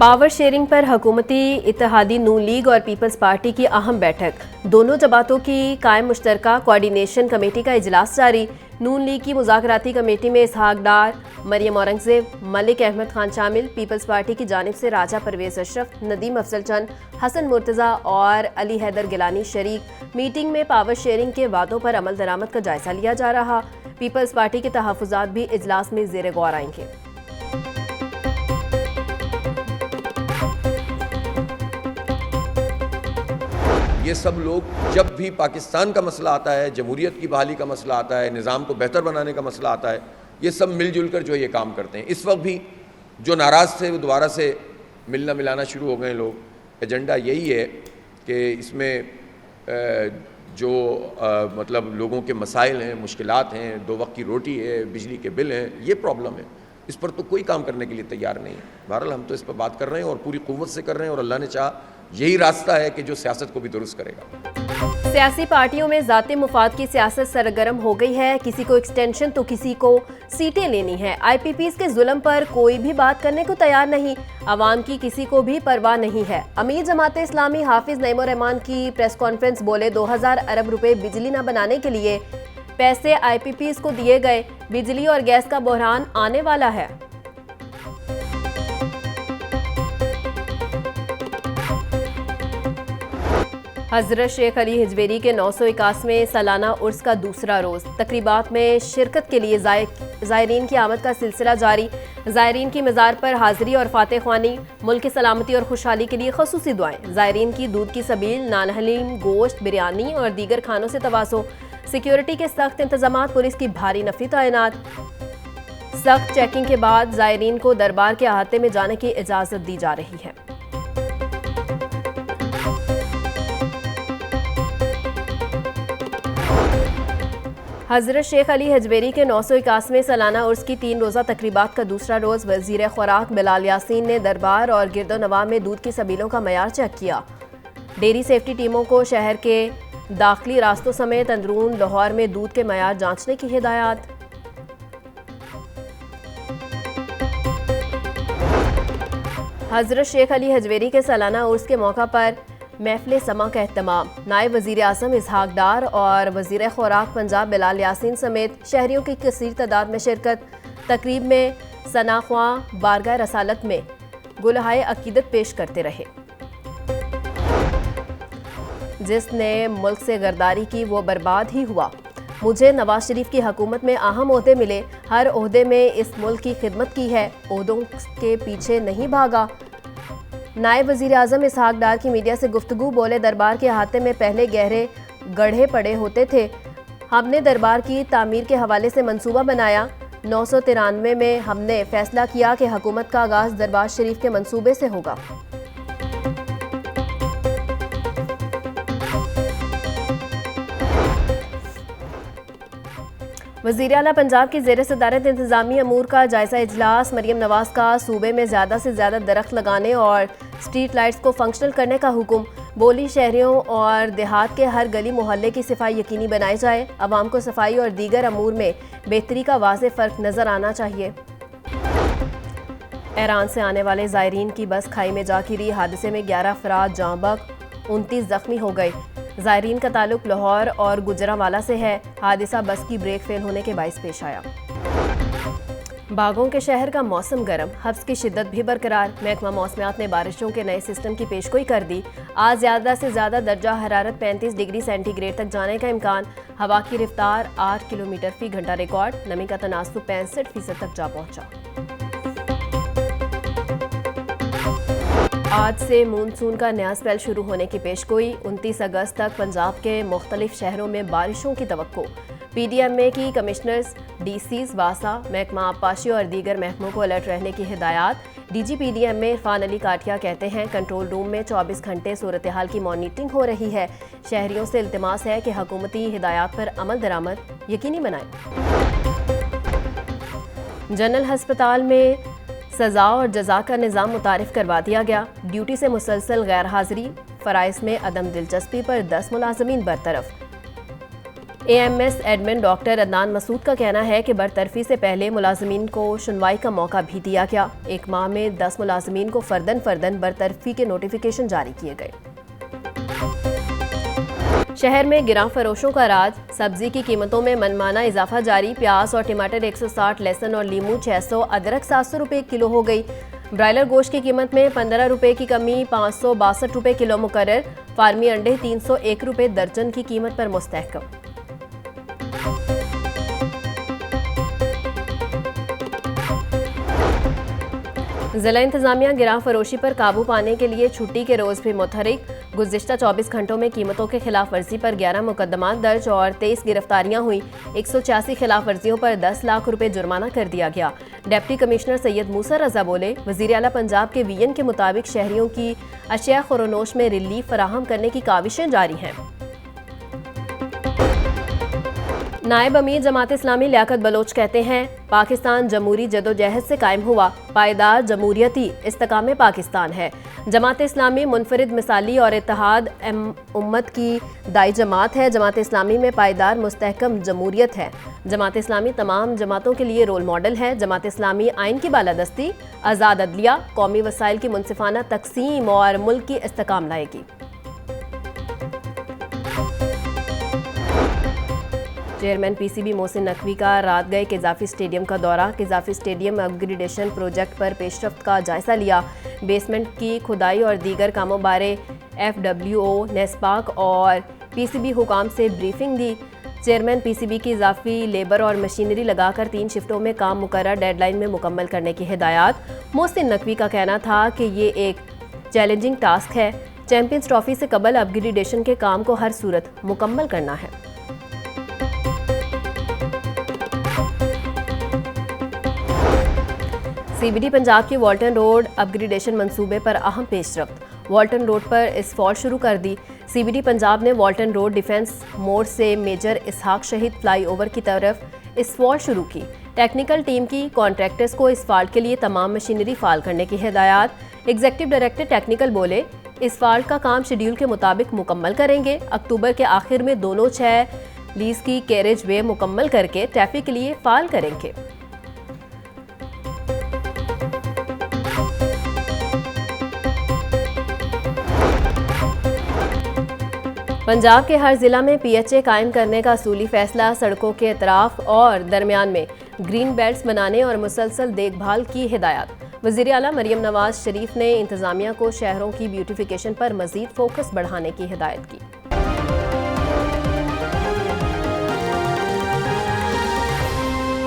Power sharing पर हुकूमती इत्तेहादी नून league और पीपल्स पार्टी की अहम बैठक। दोनों जमातों की कायम मुश्तरका कोऑर्डिनेशन कमेटी का इजलास जारी। नून लीग की मुज़ाकराती कमेटी में इसहाक डार, मरियम औरंगज़ेब, मलिक अहमद खान शामिल। पीपल्स पार्टी की जानिब से राजा परवेज अशरफ, नदीम अफजल चंद, हसन मुर्तज़ा और अली हैदर गिलानी शरीक। मीटिंग में पावर शेयरिंग के वादों पर अमल दरामद का जायजा लिया जा रहा। पीपल्स पार्टी के तहफ़्फ़ुज़ात भी इजलास में ज़ेर गौर आएंगे। ये सब लोग जब भी पाकिस्तान का मसला आता है, जमहूरियत की बहाली का मसला आता है, निज़ाम को बेहतर बनाने का मसला आता है, ये सब मिलजुल कर जो ये काम करते हैं। इस वक्त भी जो नाराज़ थे वो दोबारा से मिलना मिलाना शुरू हो गए लोग। एजेंडा यही है कि इसमें जो मतलब लोगों के मसाइल हैं, मुश्किलात हैं, 2 वक्त की रोटी है, बिजली के बिल हैं, ये प्रॉब्लम है। इस पर तो कोई काम करने के लिए तैयार नहीं है। बहरहाल हम तो इस पर बात कर रहे हैं और पूरी कुव्वत से कर रहे हैं, और अल्लाह ने चाहा यही रास्ता है कि जो सियासत को भी दुरुस्त करेगा। सियासी पार्टियों में ज़ाती मुफाद की सियासत सरगर्म हो गई है। किसी को एक्सटेंशन तो किसी को सीटें लेनी है। IPPs के जुल्म पर कोई भी बात करने को तैयार नहीं। अवाम की किसी को भी परवाह नहीं है। अमीर जमात इस्लामी हाफिज नईमुर रहमान की प्रेस कॉन्फ्रेंस, बोले 2000 अरब रुपए बिजली न बनाने के लिए पैसे IPPs को दिए गए। बिजली और गैस का बहरान आने वाला है। हज़रत शेख अली हिजवेरी के 981वें सालाना उर्स का दूसरा रोज़। तकरीबात में शिरकत के लिए ज़ायरीन की आमद का सिलसिला जारी। ज़ायरीन की मज़ार पर हाज़िरी और फातह ख्वानी, मुल्क की सलामती और खुशहाली के लिए खसूसी दुआएं। ज़ायरीन की दूध की सबील, नान हलीम, गोश्त, बिरयानी और दीगर खानों से तवासो। सिक्योरिटी के सख्त इंतजामात, पुलिस की भारी नफरी तैनात। सख्त चेकिंग के बाद ज़ायरीन को दरबार के अहाते में जाने की इजाज़त दी जा रही है। हज़रत शेख अली हिजवेरी के 981वें सालाना उर्स की 3 रोज़ा तकरीबात का दूसरा रोज़ वज़ीर खुराक बिलाल यासीन ने दरबार और गिरदो नवाह में दूध की सबीलों का मयार चेक किया। डेयरी सेफ्टी टीमों को शहर के दाखिली रास्तों समेत अंदरून लाहौर में दूध के मयार जांचने की हिदायत। हज़रत शेख अली हिजवेरी के सालाना उर्स के मौका पर महफिल समा का एहतमाम। नायब वज़ीर आज़म इसहाक डार और वज़ीर खुराक पंजाब बिलाल यासीन समेत शहरियों की कसीर तादाद में शिरकत। तकरीब में सना ख्वां बारगाह रसालत में गुलहाए अकीदत पेश करते रहे। जिसने मुल्क से गरदारी की वो बर्बाद ही हुआ। मुझे नवाज शरीफ की हुकूमत में अहम ओहदे मिले। हर ओहदे में इस मुल्क की खिदमत की है, ओहदों के पीछे नहीं भागा। नायब वज़ीर आज़म इसहाक डार की मीडिया से गुफ्तगू, बोले दरबार के अहाते में पहले गहरे गड्ढे पड़े होते थे। हमने दरबार की तामीर के हवाले से मंसूबा बनाया। 993 में हमने फैसला किया कि हुकूमत का आगाज़ दरबार शरीफ के मंसूबे से होगा। वज़ीर आला पंजाब की ज़ेर सदारत इंतज़ामी अमूर का जायज़ा इजलास। मरियम नवाज का सूबे में ज़्यादा से ज़्यादा दरख्त लगाने और स्ट्रीट लाइट्स को फंक्शनल करने का हुक्म। बोली शहरियों और देहात के हर गली मोहल्ले की सफाई यकीनी बनाई जाए। अवाम को सफाई और दीगर अमूर में बेहतरी का वाज़े फ़र्क नज़र आना चाहिए। ईरान से आने वाले ज़ायरीन की बस खाई में जा गिरी। हादसे में 11 अफराद जाँ बहक, 29 जख्मी हो गए। ज़ायरीन का ताल्लुक लाहौर और गुजरांवाला से है। हादसा बस की ब्रेक फेल होने के बाइस पेश आया। बागों के शहर का मौसम गर्म, हब्स की शिद्दत भी बरकरार। महकमा मौसमियात ने बारिशों के नए सिस्टम की पेशगोई कर दी। आज ज़्यादा से ज़्यादा दर्जा हरारत 35 डिग्री सेंटीग्रेड तक जाने का इम्कान। हवा की रफ्तार 8 किलोमीटर फी घंटा रिकॉर्ड। नमी का तनासुब 65% तक जा पहुंचा। आज से मानसून का नया स्पेल शुरू होने की पेशगोई। 29 अगस्त तक पंजाब के मुख्तलिफ शहरों में बारिशों की तवक्को। PDMA की कमिश्नर्स, DCs वासा, महकमा आबपाशी और दीगर महकमों को अलर्ट रहने की हिदायत। DG PDMA इरफान अली काठिया कहते हैं कंट्रोल रूम में 24 घंटे सूरत हाल की मॉनिटरिंग हो रही है। शहरियों से इल्तिमास है कि हुकूमती हिदायत पर अमल दरामद यकीनी बनाएं। जनरल हस्पताल में सज़ा और जज़ा का निज़ाम मुतारिफ करवा दिया गया। ड्यूटी से मुसलसल गैर हाजिरी, फ़राइज़ में अदम दिलचस्पी पर 10 मुलाज़मीन बरतरफ। AMS admin doctor Adnan Masood का कहना है कि बरतरफी से पहले मुलाजमीन को सुनवाई का मौका भी दिया गया। एक माह में 10 मुलाजमीन को फर्दन बरतरफी के नोटिफिकेशन जारी किए गए। शहर में गिरां फरोशों का राज, सब्जी की कीमतों में मनमाना इजाफा जारी। प्याज और टमाटर 160, लहसुन और लीमू 600, अदरक 700 रुपये किलो हो गई। ब्रायलर गोश्त की कीमत में 15 रुपये की कमी, 562 रुपये किलो मुकर्रर। फार्मी अंडे 301 रुपये दर्जन की कीमत पर मुस्तहकम। जिला इंतजामिया गिरां फरोशी पर काबू पाने के लिए छुट्टी के रोज भी मुतहरिक। गुज़िश्ता 24 घंटों में कीमतों के खिलाफ वर्जी पर 11 मुकदमात दर्ज और 23 गिरफ्तारियां हुई। 186 खिलाफ वर्जियों पर 10 लाख रुपए जुर्माना कर दिया गया। डिप्टी कमिश्नर सैयद मूसा रजा बोले, वज़ीर आला पंजाब के VN के मुताबिक शहरियों की अशिया खुरोनोश में रिलीफ फराहम करने की काविशें जारी हैं। नायब अमीर जमात इस्लामी लियाकत बलोच कहते हैं, पाकिस्तान जमहूरी जदोजहद से कायम हुआ, पायदार जमहूरियती इस्तेकाम पाकिस्तान है। जमात इस्लामी मुनफरिद मिसाली और इत्तेहाद उम्मत की दाई जमात है। जमात इस्लामी में पायदार मुस्तहकम जमहूरियत है। जमात इस्लामी तमाम जमातों के लिए रोल मॉडल है। जमात इस्लामी आइन की बालादस्ती, आज़ाद अदलिया, कौमी वसाइल की मुनसिफाना तकसीम और मुल्क की इस्तेकाम लाएगी। चेयरमैन PCB मोहसिन नकवी का रात गए किजाफी स्टेडियम का दौरा। किजाफी स्टेडियम अपग्रेडेशन प्रोजेक्ट पर पेशरफ्त का जायजा लिया। बेसमेंट की खुदाई और दीगर कामों बारे FWO, नेस्पाक और PCB हुकाम से ब्रीफिंग दी। चेयरमैन PCB की इजाफी लेबर और मशीनरी लगाकर 3 शिफ्टों में काम मुकर्रर डेडलाइन में मुकम्मल करने की हिदायत। मोहसिन नकवी का कहना था कि ये एक चैलेंजिंग टास्क है। चैंपियंस ट्रॉफी से कबल अपग्रेडेशन के काम को हर सूरत मुकम्मल करना है। CBD पंजाब की वाल्टन रोड अपग्रेडेशन मंसूबे पर अहम पेशरफ्त। वाल्टन रोड पर इसफॉल्ट शुरू कर दी। CBD पंजाब ने वाल्टन रोड डिफेंस मोड़ से मेजर इसहाक शहीद फ्लाईओवर की तरफ इसफॉल्ट शुरू की। टेक्निकल टीम की कॉन्ट्रैक्टर्स को इसफॉल्ट के लिए तमाम मशीनरी फाल करने की हिदायत। एग्जीक्यूटिव डायरेक्टर टेक्निकल बोले, इसफॉल्ट का काम शेड्यूल के मुताबिक मुकम्मल करेंगे। अक्टूबर के आखिर में दोनों 6 लीज की कैरेज वे मुकम्मल करके ट्रैफिक के लिए फाल करेंगे। पंजाब के हर जिला में PHA कायम करने का असूली फैसला। सड़कों के अतराफ और दरमियान में ग्रीन बेल्ट्स बनाने और मुसलसल देखभाल की हिदायत। वज़ीर आला मरियम नवाज शरीफ ने इंतज़ामिया को शहरों की ब्यूटिफिकेशन पर मज़ीद फोकस बढ़ाने की हिदायत की।